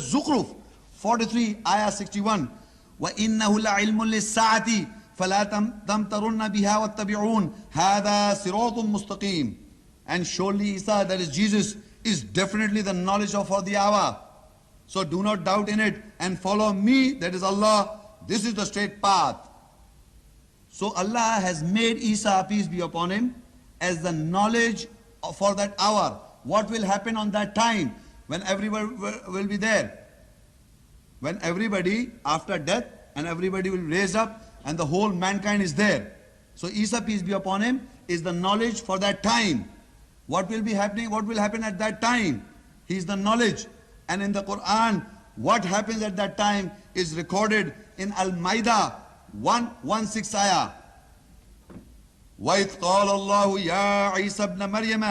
Az-Zukhruf 43 ayah 61. وَإِنَّهُ لَعِلْمٌ لِلسَّاعَةِ فَلَا تَمْتَرُنَّ بِهَا وَاتَّبِعُونَ هَذَا صِرَاطٌ مُسْتَقِيمٌ. And surely Isa, that is Jesus, is definitely the knowledge for the hour. So do not doubt in it and follow me, that is Allah. This is the straight path. So Allah has made Isa, peace be upon him, as the knowledge for that hour. What will happen on that time when everybody will be there? When everybody, after death, and everybody will raise up and the whole mankind is there. So Isa, peace be upon him, is the knowledge for that time. What will be happening? What will happen at that time? He is the knowledge. And in the Quran, what happens at that time is recorded in Al-Maida 1:16 ayah. وَإِذْ قَالَ اللَّهُ يَا عِيسَى ابْنَ مَرْيَمَ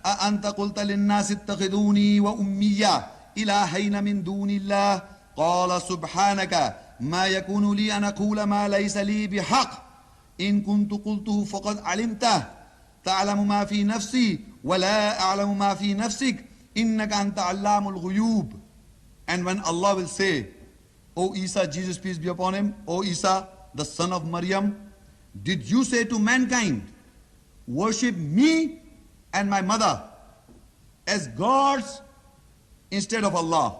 أَأَنْتَ قُلْتَ لِلنَّاسِ اتَّخِذُونِي وَأُمِّيَّ إِلَٰهَيْنَ مِن دُونِ اللَّهِ قَالَ سُبْحَانَكَ مَا يَكُونُ لِي أَنْ أَقُولَ مَا لَيْسَ لِي بِحَقٍّ إِن كُنتُ قُلْتُهُ فَقَدْ عَلِمْتَهُ تَعْلَمُ مَا فِي نَفْسِي وَلَا أَعْلَمُ مَا فِي نَفْسِكَ إِنَّكَ أَنْتَ عَلَّامُ الْغُيُوبِ. And when Allah will say, O Isa, Jesus peace be upon him, O Isa, the son of Maryam, did you say to mankind, worship me and my mother as gods instead of Allah?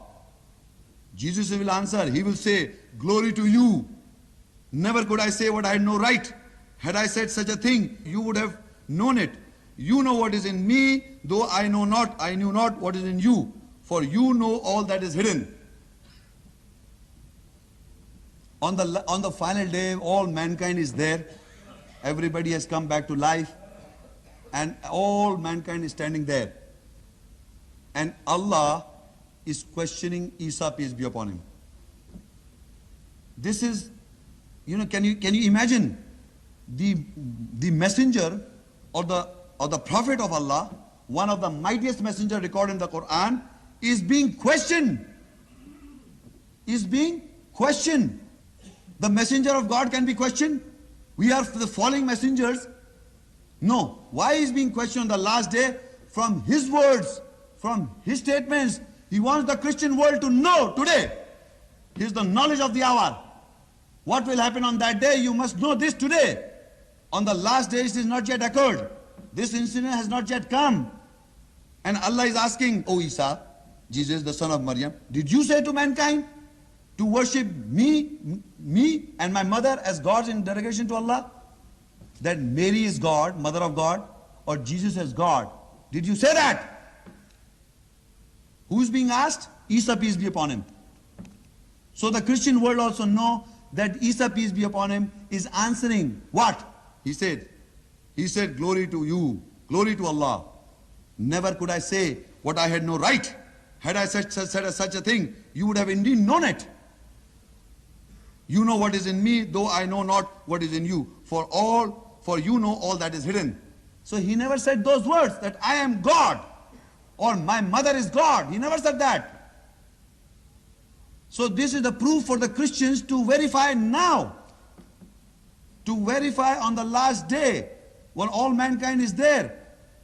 Jesus will answer, he will say, glory to you. Never could I say what I had no right. Had I said such a thing, you would have known it. You know what is in me, though I knew not what is in you. For you know all that is hidden. On the final day, all mankind is there. Everybody has come back to life. And all mankind is standing there. And Allah is questioning Isa, peace be upon him. This is, can you imagine the messenger or the prophet of Allah, one of the mightiest messenger recorded in the Quran, is being questioned. Is being questioned. The messenger of God can be questioned. We are the falling messengers. No. Why is being questioned on the last day? From his words, from his statements. He wants the Christian world to know today. He is the knowledge of the hour. What will happen on that day? You must know this today. On the last day, it is not yet occurred. This incident has not yet come. And Allah is asking, O Isa, Jesus, the son of Maryam, did you say to mankind to worship me and my mother as gods in derogation to Allah? That Mary is God, mother of God, or Jesus as God. Did you say that? Who's being asked? Isa, peace be upon him. So the Christian world also know that Isa, peace be upon him, is answering what? He said, glory to you, glory to Allah. Never could I say what I had no right. Had I said such a thing, you would have indeed known it. You know what is in me, though I know not what is in you. For you know all that is hidden. So he never said those words, that I am God, or my mother is God. He never said that. So this is the proof for the Christians to verify now. To verify on the last day, when all mankind is there.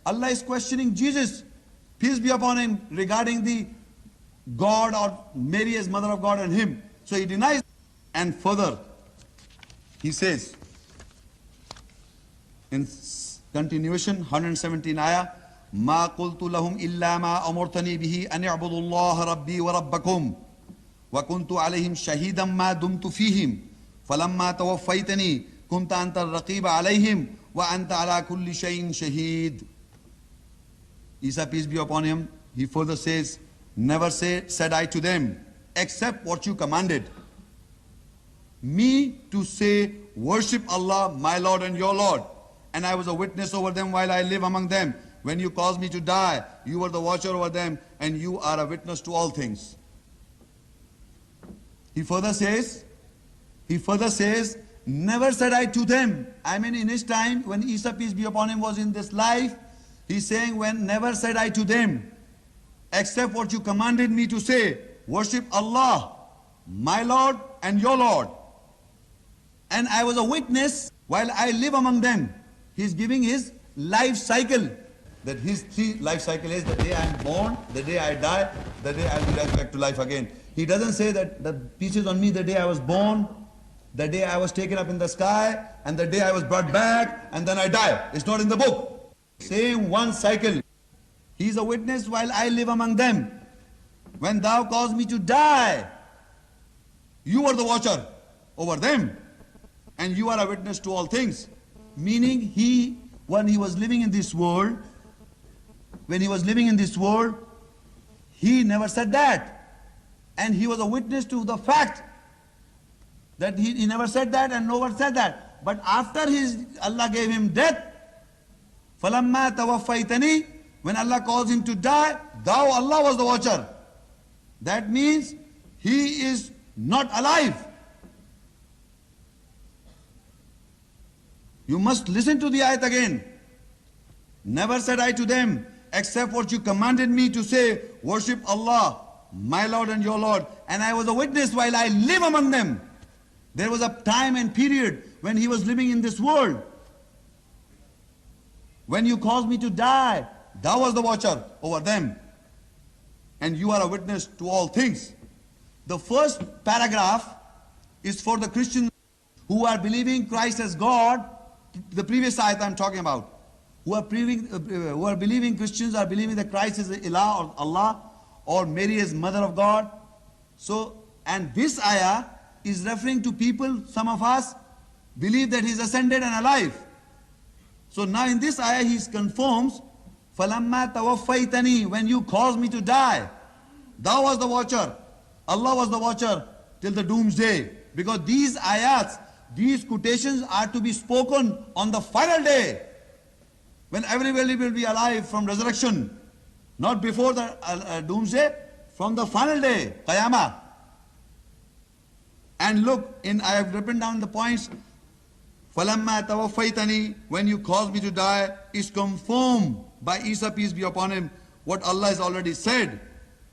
Allah is questioning Jesus, peace be upon him, regarding the God or Mary as mother of God and him. So he denies. And further, he says, in continuation, 117 ayah, ما قلت لهم إلا ما أمرتني به أن يعبدوا الله ربي وربكم وكنت عليهم شهيدا ما دمت فيهم فلما توفيتني كنت أنت الرقيب عليهم وأنت على كل شيء شهيد. Isa, peace be upon him, he further says, never said I to them, except what you commanded me to say, worship Allah, my Lord and your Lord. And I was a witness over them while I live among them. When you caused me to die, you were the watcher over them, and you are a witness to all things. He further says, never said I to them. I mean, in his time, when Isa, peace be upon him, was in this life, he's saying, never said I to them, except what you commanded me to say, worship Allah, my Lord and your Lord. And I was a witness while I live among them. He's giving his life cycle. That his life cycle is the day I am born, the day I die, the day I will be back to life again. He doesn't say that the peace is on me the day I was born, the day I was taken up in the sky, and the day I was brought back, and then I die. It's not in the book. Same one cycle. He is a witness while I live among them. When thou caused me to die, you were the watcher over them, and you are a witness to all things. Meaning he, when he was living in this world, he never said that. And he was a witness to the fact that he never said that and no one said that. But after Allah gave him death, فَلَمَّا تَوَفَّيْتَنِي, when Allah caused him to die, thou, Allah, was the watcher. That means he is not alive. You must listen to the ayat again. Never said I to them, except what you commanded me to say, worship Allah, my Lord and your Lord. And I was a witness while I live among them. There was a time and period when he was living in this world. When you caused me to die, thou was the watcher over them. And you are a witness to all things. The first paragraph is for the Christians who are believing Christ as God. The previous ayat I'm talking about. Who are believing Christians are believing that Christ is Ilah or Allah, or Mary is mother of God. So, and this ayah is referring to people, some of us believe that he's ascended and alive. So now in this ayah he confirms, فَلَمَّا تَوَفَّيْتَنِي, when you caused me to die, thou was the watcher, Allah was the watcher till the doomsday. Because these ayats, these quotations are to be spoken on the final day, when everybody will be alive from resurrection. Not before the doomsday, from the final day, Qiyamah. And look, I have written down the points. فَلَمَّا تَوَفَّيْتَنِي, when you caused me to die, is confirmed by Isa, peace be upon him, what Allah has already said.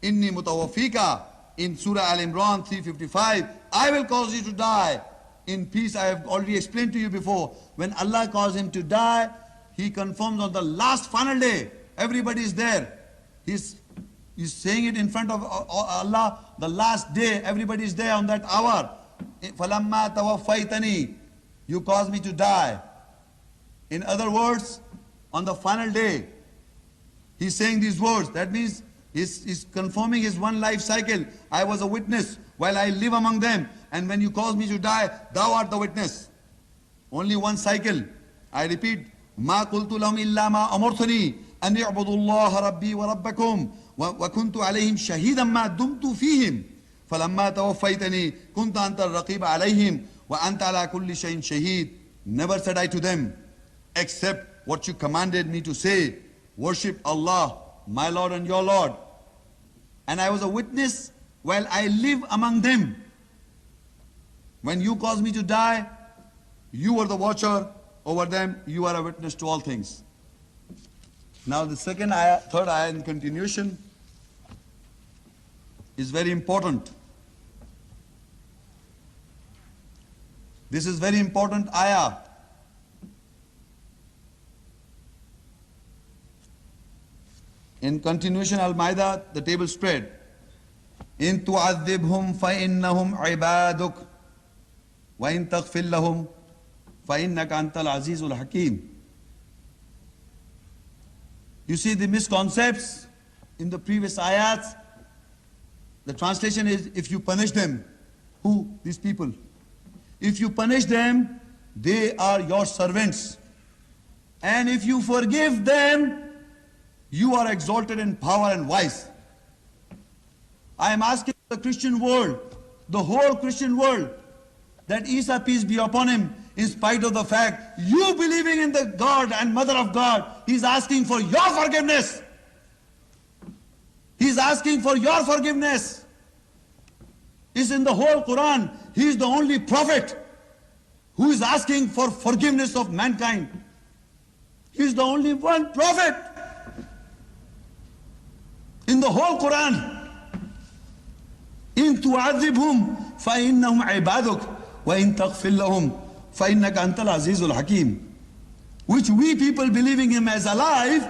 Inni mutawaffika, in Surah Al-Imran 355, I will cause you to die in peace. I have already explained to you before. When Allah caused him to die, he confirms on the last final day. Everybody is there. He's saying it in front of Allah, the last day. Everybody is there on that hour. فَلَمَّا تَوَفَّيْتَنِي, you caused me to die. In other words, on the final day, he's saying these words. That means he's confirming his one life cycle. I was a witness while I live among them. And when you caused me to die, thou art the witness. Only one cycle. I repeat, مَا قُلْتُ لَهُمْ إِلَّا مَا أَمَرْتَنِي أَنْ يَعْبُدُوا اللَّهَ رَبِّي وَرَبَّكُمْ وَكُنْتُ عَلَيْهِمْ شَهِيدًا مَا دُمْتُ فِيهِمْ فَلَمَّا تَوَفَّيْتَنِي كُنْتَ أَنْتَ الرَّقِيبَ عَلَيْهِمْ وَأَنْتَ عَلَى كُلِّ شَيْءٍ شَهِيدٌ. Never said I to them, except what you commanded me to say, worship Allah, my Lord and your Lord. And I was a witness while I live among them. When you caused me to die, you were the watcher over them, you are a witness to all things. Now the second ayah, third ayah in continuation is very important. This is very important ayah. In continuation, Al-Maida, the table spread. In tu'adhibhum fa'innahum ibaduk wa in taghfir lahum fa'innaka antal azizul hakim. You see the misconcepts in the previous ayats. The translation is, if you punish them, who? These people. If you punish them, they are your servants. And if you forgive them, you are exalted in power and wise. I am asking the Christian world, the whole Christian world, that Isa, peace be upon him, in spite of the fact you believing in the God and Mother of God, he's asking for your forgiveness. He's asking for your forgiveness. It's in the whole Quran. He is the only prophet who is asking for forgiveness of mankind. He is the only one prophet in the whole Quran. In tu'adhibhum fa innahum ibaduk wa in taghfir lahum fa innaka antal azizul hakim. Which we people believing him as alive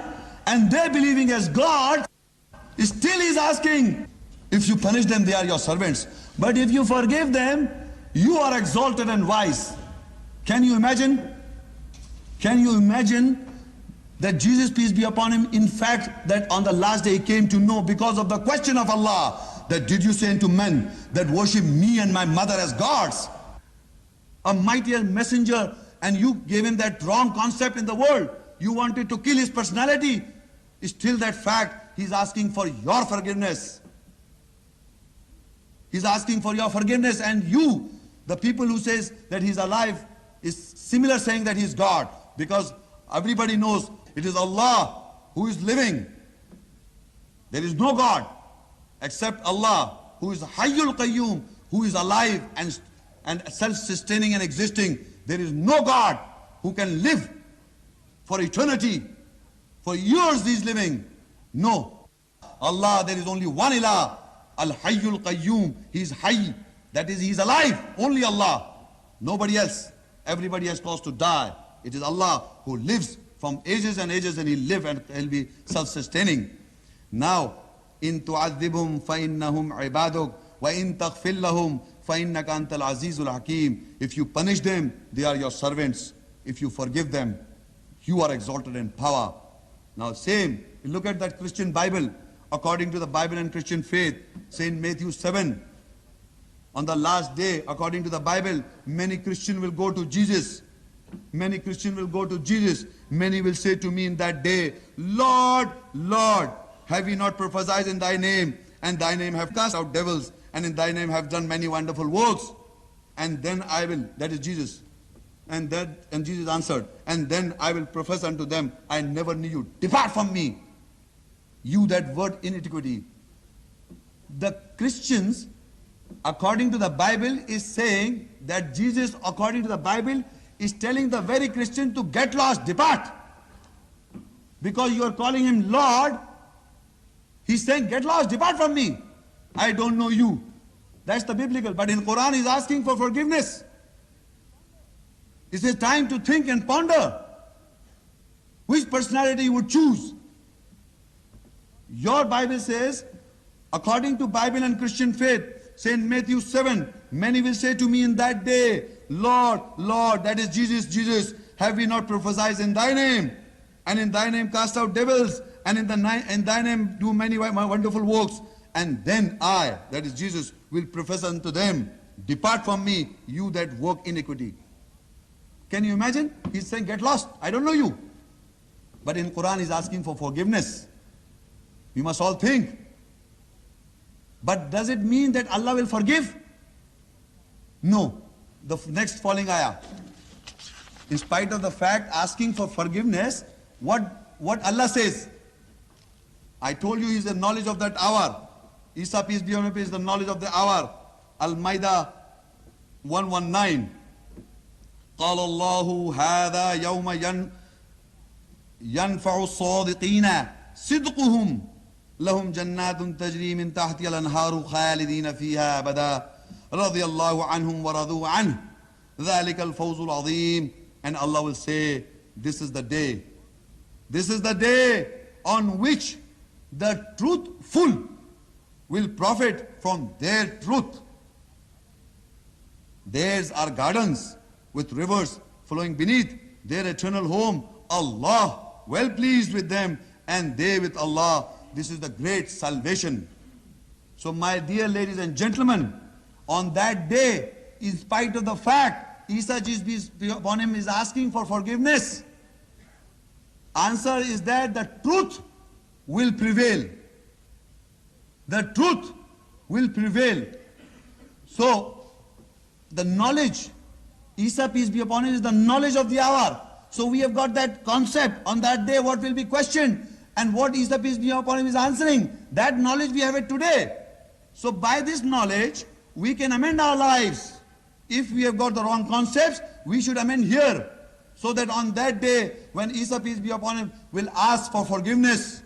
and they believing as God, still is asking If you punish them, they are your servants. But if you forgive them, you are exalted and wise. Can you imagine? Can you imagine that Jesus, peace be upon him, in fact, that on the last day he came to know because of the question of Allah, that did you say unto men that worship me and my mother as gods? A mightier messenger, and you gave him that wrong concept in the world. You wanted to kill his personality. Still that fact, he's asking for your forgiveness. He's asking for your forgiveness, and you, the people who says that he's alive, is similar saying that he's God, because everybody knows it is Allah who is living. There is no God except Allah, who is Hayyul Qayyum, who is alive and self-sustaining and existing. There is no God who can live for eternity. For years he is living. No. Allah, there is only one Ilah, Al-Hayyul Qayyum. He is Hayy. That is, he is alive. Only Allah. Nobody else. Everybody has caused to die. It is Allah who lives from ages and ages, and he'll live and he'll be self-sustaining. Now, in tu'adhibhum fa'innahum ibaduk wa in taghfir lahum fa'innaka antal azizul hakim. If you punish them, they are your servants. If you forgive them, you are exalted in power. Now same, look at that Christian Bible. According to the Bible and Christian faith, St. Matthew 7, on the last day, according to the Bible, many Christians will go to Jesus. Many Christians will go to Jesus. Many will say to me in that day, Lord, Lord, have we not prophesied in thy name, and thy name have cast out devils, and in thy name have done many wonderful works? And then I will, that is Jesus. And Jesus answered, and then I will profess unto them, I never knew you. Depart from me, you that word iniquity. The Christians, according to the Bible, is saying that Jesus, according to the Bible, is telling the very Christian to get lost, depart. Because you are calling him Lord, he's saying, get lost, depart from me. I don't know you. That's the biblical. But in Quran, he's asking for forgiveness. He says, time to think and ponder which personality you would choose. Your Bible says, according to Bible and Christian faith, St. Matthew 7, many will say to me in that day, Lord, Lord, that is Jesus, Jesus, have we not prophesied in thy name? And in thy name cast out devils, and in thy name do many wonderful works. And then I, that is Jesus, will profess unto them, depart from me, you that work iniquity. Can you imagine? He's saying, get lost, I don't know you. But in Quran, he's asking for forgiveness. We must all think. But does it mean that Allah will forgive? No. The next following ayah. In spite of the fact asking for forgiveness, what Allah says? I told you he's the knowledge of that hour. Isa, peace be on him, is the knowledge of the hour. Al-Maida 119. قال الله هذا يوم ينفع الصادقين صدقهم لهم جنات تجري من تحتها الأنهار خالدين فيها أبدا رضي الله عنهم ورضوا عنه ذلك الفوز العظيم. And Allah will say, this is the day. This is the day on which the truthful will profit from their truth. Theirs are gardens with rivers flowing beneath their eternal home. Allah well pleased with them, and they with Allah. This is the great salvation. So my dear ladies and gentlemen, on that day, in spite of the fact Isa, peace be upon him, is asking for forgiveness, answer is that the truth will prevail. The truth will prevail. So the knowledge, Isa, peace be upon him, is the knowledge of the hour. So we have got that concept. On that day, what will be questioned, and what Isa, peace be upon him, is answering. That knowledge we have it today. So by this knowledge, we can amend our lives. If we have got the wrong concepts, we should amend here. So that on that day, when Isa, peace be upon him, will ask for forgiveness,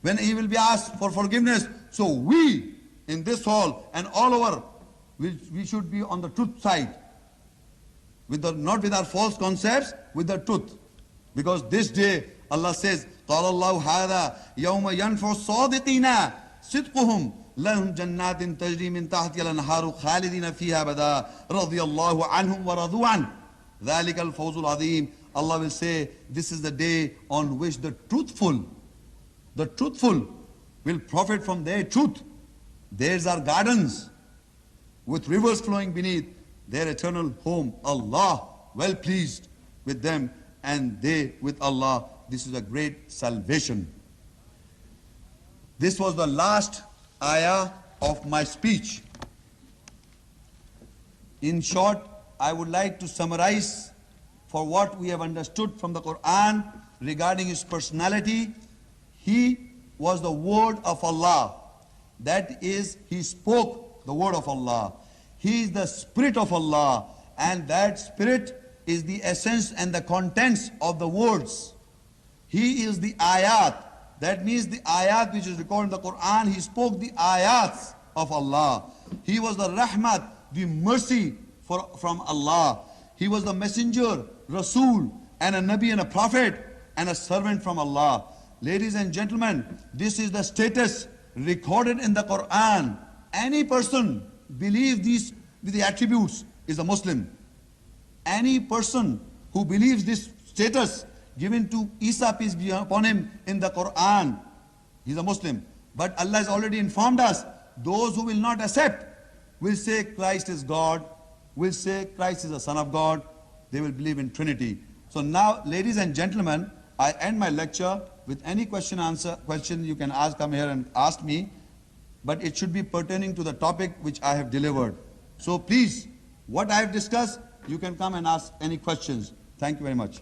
when he will be asked for forgiveness, so we, in this hall and all over, we should be on the truth side. Not with our false concepts, with the truth. Because this day, Allah says, قال الله هذا يوم ينفع الصادقين صدقهم لهم جنات تجري من تحتها الأنهار خالدين فيها أبدا رضي الله عنهم ورضوا عنه ذلك الفوز العظيم. Allah will say, this is the day on which the truthful will profit from their truth. Theirs are gardens with rivers flowing beneath their eternal home. Allah well pleased with them and they with Allah. This is a great salvation. This was the last ayah of my speech. In short, I would like to summarize for what we have understood from the Quran regarding his personality. He was the word of Allah. That is, he spoke the word of Allah. He is the spirit of Allah, and that spirit is the essence and the contents of the words. He is the ayat. That means the ayat which is recorded in the Quran, he spoke the ayats of Allah. He was the rahmat, the mercy from Allah. He was the messenger, Rasul, and a Nabi and a prophet, and a servant from Allah. Ladies and gentlemen, this is the status recorded in the Quran. Any person believes these with the attributes is a Muslim. Any person who believes this status given to Isa, peace be upon him, in the Quran, he's a Muslim. But Allah has already informed us, those who will not accept will say Christ is God, will say Christ is the Son of God, they will believe in Trinity. So now, ladies and gentlemen, I end my lecture with any question you can ask, come here and ask me, but it should be pertaining to the topic which I have delivered. So please, what I have discussed, you can come and ask any questions. Thank you very much.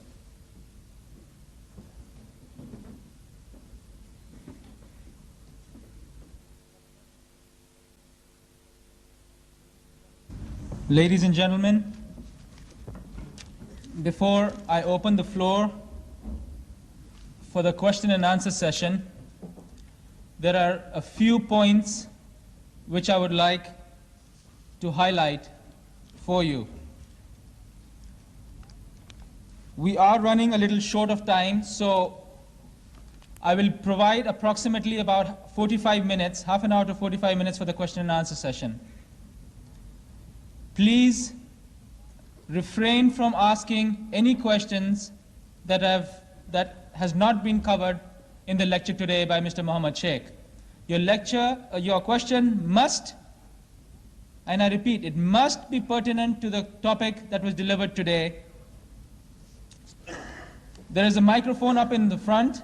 Ladies and gentlemen, before I open the floor for the question and answer session, there are a few points which I would like to highlight for you. We are running a little short of time, so I will provide approximately about 45 minutes, half an hour to 45 minutes for the question and answer session. Please refrain from asking any questions that has not been covered in the lecture today by Mr. Muhammad Sheikh. Your question must, and I repeat, it must be pertinent to the topic that was delivered today. There is a microphone up in the front.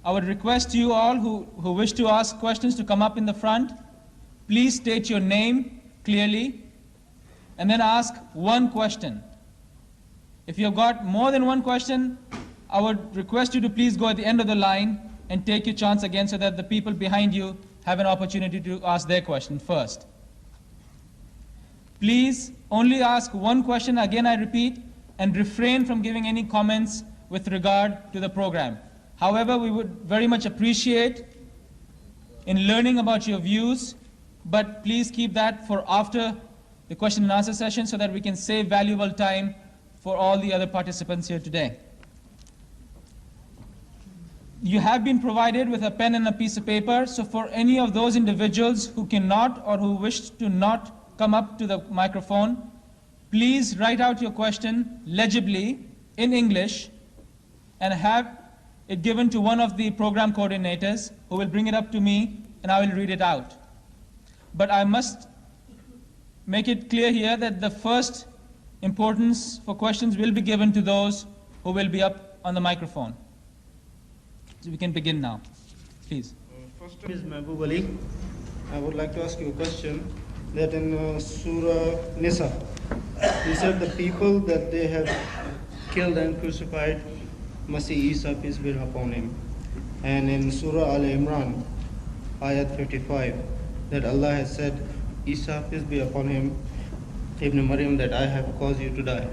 I would request you all who wish to ask questions to come up in the front. Please state your name clearly and then ask one question. If you've got more than one question, I would request you to please go at the end of the line and take your chance again so that the people behind you have an opportunity to ask their question first. Please only ask one question, again I repeat, and refrain from giving any comments with regard to the program. However, we would very much appreciate in learning about your views, but please keep that for after the question and answer session so that we can save valuable time for all the other participants here today. You have been provided with a pen and a piece of paper, so for any of those individuals who cannot or who wish to not come up to the microphone, please write out your question legibly in English and have it given to one of the program coordinators who will bring it up to me and I will read it out. But I must make it clear here that the first importance for questions will be given to those who will be up on the microphone. So we can begin now, please. First is Mahbub Ali. I would like to ask you a question that in Surah Nisa, you said the people that they have killed and crucified Masih Isa, peace be upon him. And in Surah Al-Imran, ayat 55, that Allah has said, Isa, peace be upon him, Ibn Maryam, that I have caused you to die.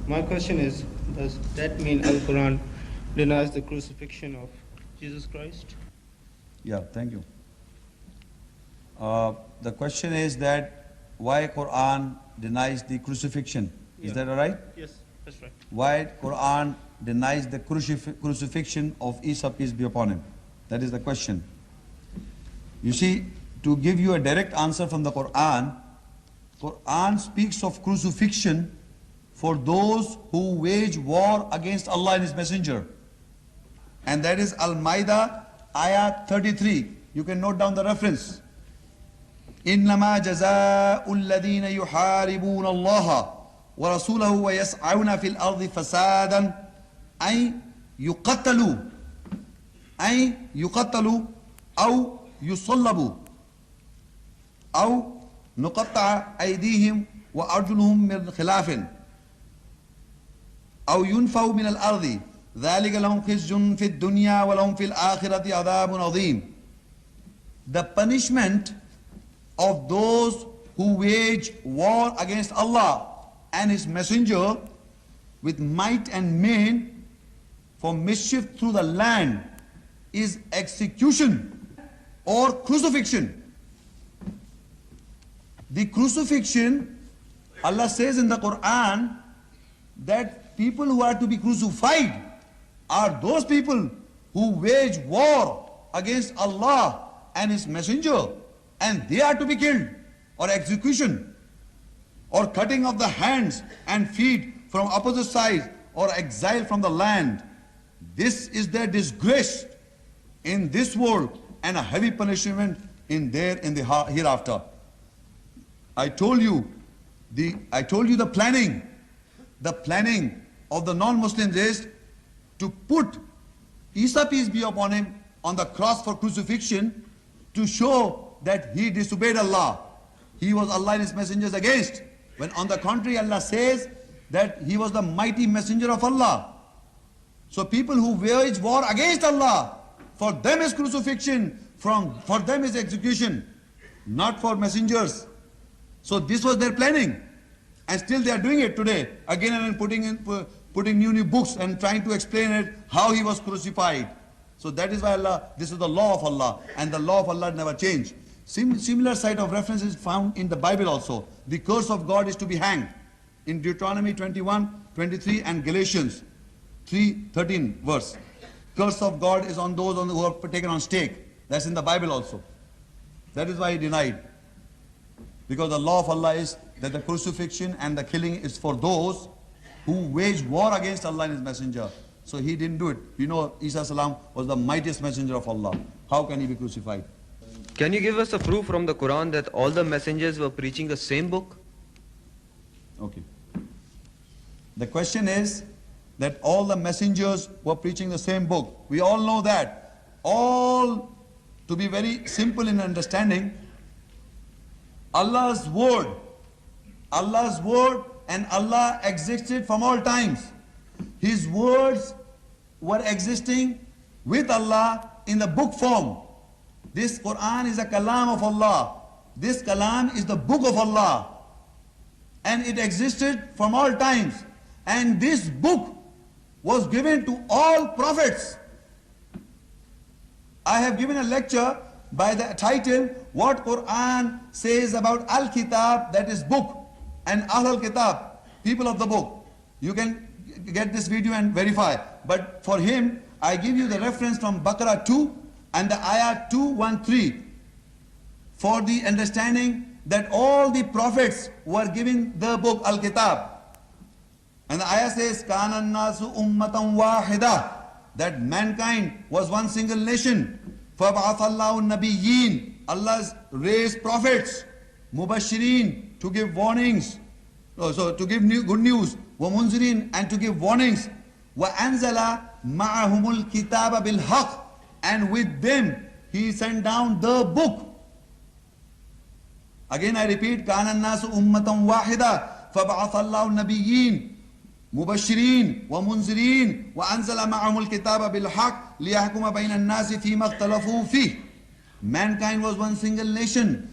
My question is, does that mean Al-Quran denies the crucifixion of Jesus Christ? Yeah, thank you. The question is that why Quran denies the crucifixion? Is that all right? Yes, that's right. Why Quran denies the crucifixion of Isa, peace be upon him? That is the question. You see, to give you a direct answer from the Quran, Quran speaks of crucifixion for those who wage war against Allah and His Messenger. And that is Al-Maida, ayah 33. You can note down the reference. إنما جزاء الذين يحاربون الله ورسوله ويسعون في الأرض فسادا أن يقتلوا أو يصلبوا أو نقطع أيديهم وأرجلهم من خلاف أو ينفوا من الأرض ذلك لهم خزي في الدنيا ولهم في الآخرة عذاب عظيم. The punishment of those who wage war against Allah and His Messenger with might and main for mischief through the land is execution or crucifixion. The crucifixion, Allah says in the Quran that people who are to be crucified are those people who wage war against Allah and His Messenger, and they are to be killed, or execution, or cutting of the hands and feet from opposite sides, or exile from the land. This is their disgrace in this world and a heavy punishment in the hereafter. I told you the planning. The planning of the non-Muslims is to put Isa, peace be upon him, on the cross for crucifixion to show that he disobeyed Allah. He was Allah and His messengers against. When on the contrary Allah says that he was the mighty messenger of Allah. So people who wage war against Allah, for them is crucifixion, for them is execution, not for messengers. So this was their planning, and still they are doing it today, again and putting new books and trying to explain it how he was crucified. So that is why this is the law of Allah, and the law of Allah never changed. Similar site of reference is found in the Bible also. The curse of God is to be hanged in Deuteronomy 21, 23 and Galatians 3:13 verse. Curse of God is on those who are taken on stake. That's in the Bible also. That is why he denied. Because the law of Allah is that the crucifixion and the killing is for those who wage war against Allah and His Messenger. So he didn't do it. You know, Isa salam was the mightiest messenger of Allah. How can he be crucified? Can you give us a proof from the Quran that all the messengers were preaching the same book? Okay. The question is that all the messengers were preaching the same book. We all know that. All, to be very simple in understanding, Allah's word and Allah existed from all times. His words were existing with Allah in the book form. This Quran is a kalam of Allah. This kalam is the book of Allah. And it existed from all times. And this book was given to all prophets. I have given a lecture by the title, What Quran Says About Al-Kitab, that is book, and Ahl al-Kitab, people of the book. You can get this video and verify. But for him, I give you the reference from Baqara 2 and the ayah 213 for the understanding that all the prophets were given the book Al-Kitab. And the ayah says, Kana nasu ummatan wahida, that mankind was one single nation. فَبَعَثَ النَّبِيِّينَ, Allah's raised prophets, mubashirin, to give warnings, so to give good news, وَمُنْزِرِينَ, and to give warnings, وَأَنزَلَ مَعَهُمُ الْكِتَابَ بِالْحَقِّ, and with them He sent down the book. Again I repeat, كَانَ النَّاسُ أُمَّةً وَاحِدًا فَبَعَثَ اللَّهُ النَّبِيِّينَ مبشرين ومنذرين وأنزل معهم الكتاب بالحق ليحكم بين الناس فيما اختلفوا فيه. Mankind was one single nation.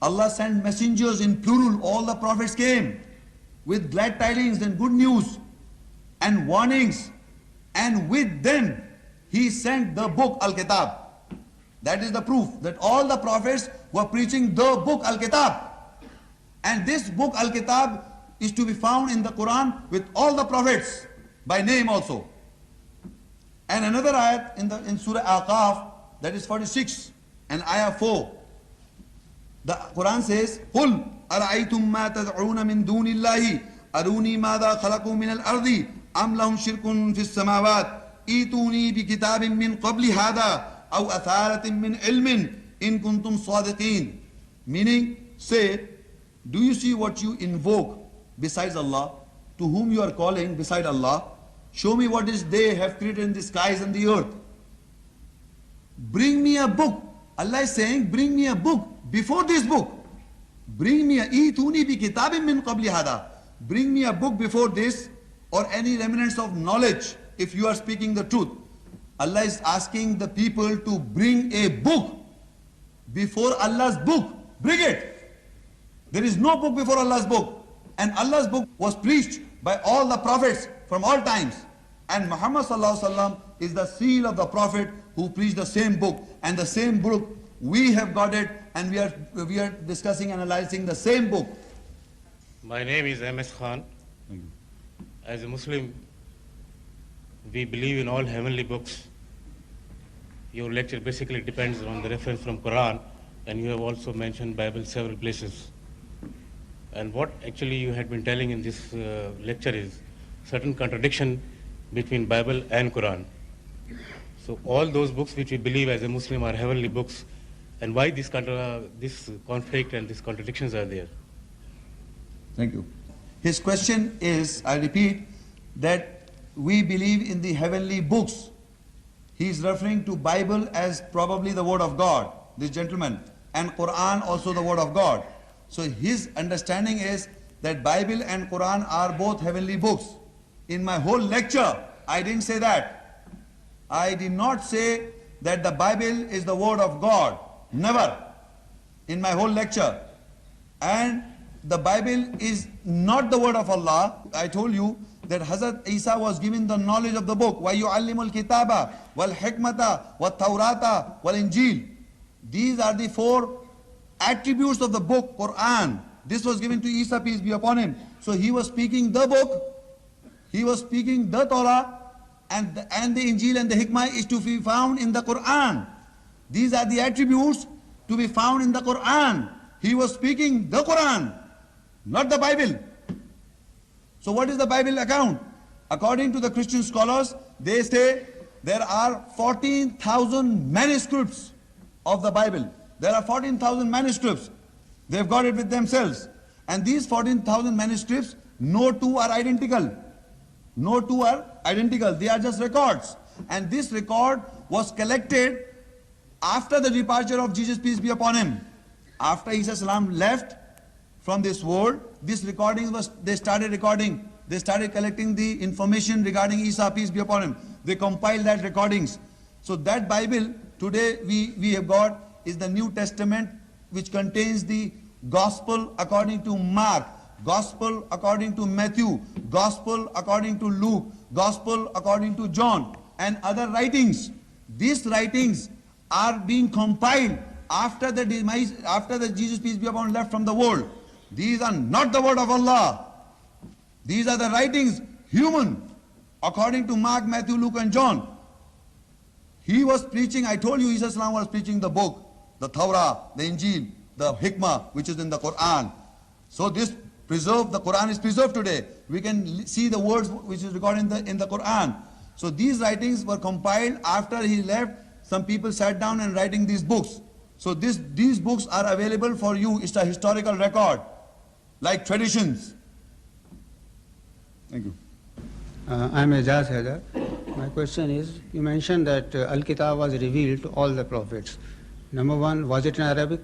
Allah sent messengers in plural. All the prophets came with glad tidings and good news and warnings, and with them He sent the book Al-Kitab. That is the proof that all the prophets were preaching the book Al-Kitab. And this book Al-Kitab is to be found in the Quran with all the prophets by name also. And another ayat in Surah Al-Ahqaf, that is 46 and ayah 4. The Quran says, قُلْ أَرَأَيْتُمْ مَا تَدْعُونَ مِن دُونِ اللَّهِ أَرُونِي مَاذَا خَلَقُوا مِنَ الْأَرْضِ أَمْ لَهُمْ شِرْكٌ فِي السَّمَاوَاتِ إِيتُونِي بِكِتَابٍ مِّن قَبْلِ هَذَا أَوْ أَثَارَةٍ مِّنْ عِلْمٍ إِن كُنتُمْ صَادِقِينَ. Meaning, say, do you see what you invoke besides Allah? To whom you are calling beside Allah? Show me what is they have created in the skies and the earth. Bring me a book. Allah is saying, bring me a book before this book. Bring me a ituni bi kitabim min qabli hada. Bring me a book before this, or any remnants of knowledge if you are speaking the truth. Allah is asking the people to bring a book before Allah's book. Bring it. There is no book before Allah's book. And Allah's book was preached by all the prophets from all times. And Muhammad sallallahu alaihi wasallam is the seal of the prophet who preached the same book. And the same book, we have got it, and we are discussing, analyzing the same book. My name is M.S. Khan. As a Muslim, we believe in all heavenly books. Your lecture basically depends on the reference from Quran, and you have also mentioned Bible several places. And what actually you had been telling in this lecture is certain contradiction between Bible and Quran. So all those books which we believe as a Muslim are heavenly books, and why this conflict and these contradictions are there? Thank you. His question is, I repeat, that we believe in the heavenly books. He is referring to Bible as probably the word of God, this gentleman, and Quran also the word of God. So his understanding is that Bible and Quran are both heavenly books. In my whole lecture, I didn't say that. I did not say that the Bible is the word of God. Never. In my whole lecture. And the Bible is not the word of Allah. I told you that Hazrat Isa was given the knowledge of the book. وَيُعَلِّمُ الْكِتَابَ وَالْحِكْمَةَ وَالتَّوْرَاةَ وَالْإِنْجِيلَ. These are the four attributes of the book, Quran. This was given to Isa, peace be upon him. So he was speaking the book, he was speaking the Torah, and the Injil and the Hikmah is to be found in the Quran. These are the attributes to be found in the Quran. He was speaking the Quran, not the Bible. So what is the Bible account? According to the Christian scholars, they say there are 14,000 manuscripts of the Bible. There are 14,000 manuscripts. They've got it with themselves. And these 14,000 manuscripts, no two are identical. No two are identical. They are just records. And this record was collected after the departure of Jesus, peace be upon him. After Isa salam left from this world, this recording was, they started recording. They started collecting the information regarding Isa, peace be upon him. They compiled that recordings. So that Bible today we have got is the New Testament, which contains the Gospel according to Mark, Gospel according to Matthew, Gospel according to Luke, Gospel according to John, and other writings. These writings are being compiled after the demise, after the Jesus, peace be upon him, left from the world. These are not the word of Allah. These are the writings, human, according to Mark, Matthew, Luke, and John. He was preaching, I told you, Isa salam was preaching the book, the Torah, the Injil, the Hikmah, which is in the Quran. So this preserved, the Quran is preserved today. We can see the words which is recorded in the Quran. So these writings were compiled after he left. Some people sat down and writing these books. So these books are available for you. It's a historical record, like traditions. Thank you. I'm Ejaz Haidar. My question is, you mentioned that Al-Kitab was revealed to all the prophets. Number one, was it in Arabic?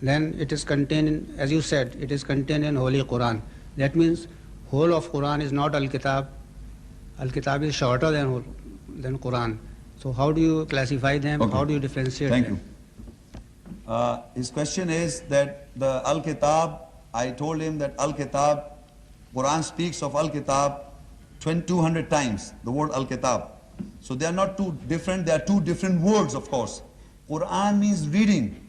Then it is contained in, as you said, it is contained in Holy Quran. That means whole of Quran is not Al-Kitab. Al-Kitab is shorter than Quran. So how do you classify them? Okay. How do you differentiate them? Thank you. His question is that the Al-Kitab, I told him that Al-Kitab, Quran speaks of Al-Kitab 200 times, the word Al-Kitab. So they are not two different, they are two different words, of course. Quran means reading.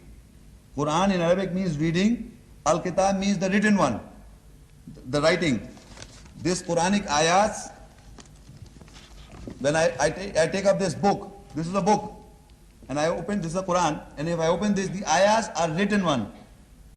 Quran in Arabic means reading. Al-Kitab means the written one, the writing. This Quranic ayats, when I take up this book, this is a book. and I open this is the Quran, and if I open this, the ayahs are written one.